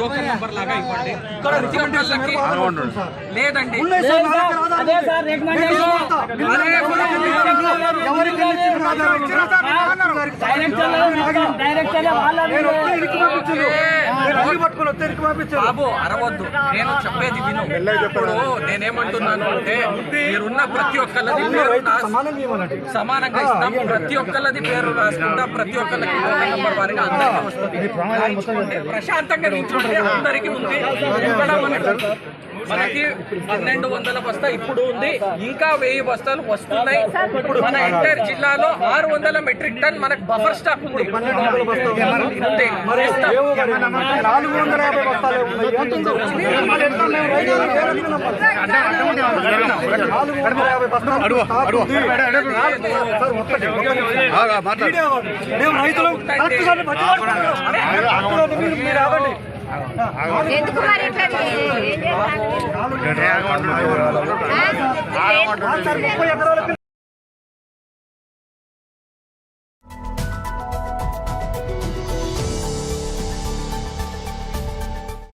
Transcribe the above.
Token number లాగా ఇవ్వండి. లేదండి బాబు అరవద్దు, నేను చెప్పేది విను. ఇప్పుడు నేనేమంటున్నాను అంటే మీరున్న ప్రతి ఒక్కళ్ళది సమానంగా ఇస్తాం, ప్రతి ఒక్కళ్ళది పేరు రాసుకుంటా, ప్రతి ఒక్కళ్ళకి టోకెన్ నెంబర్ వారిగా అందరికీ వస్తుంది. ప్రశాంతంగా నిల్చుంటే అందరికీ ఉంది. మనకి 1200 బస్తా ఇప్పుడు ఉంది, ఇంకా 1000 బస్తాలు వస్తున్నాయి. ఇప్పుడు మన ఎంటైర్ జిల్లాలో 600 మెట్రిక్ టన్ మనకు బఫర్ స్టాక్ ఉంది. ఎందుకు మరి ఇట్లా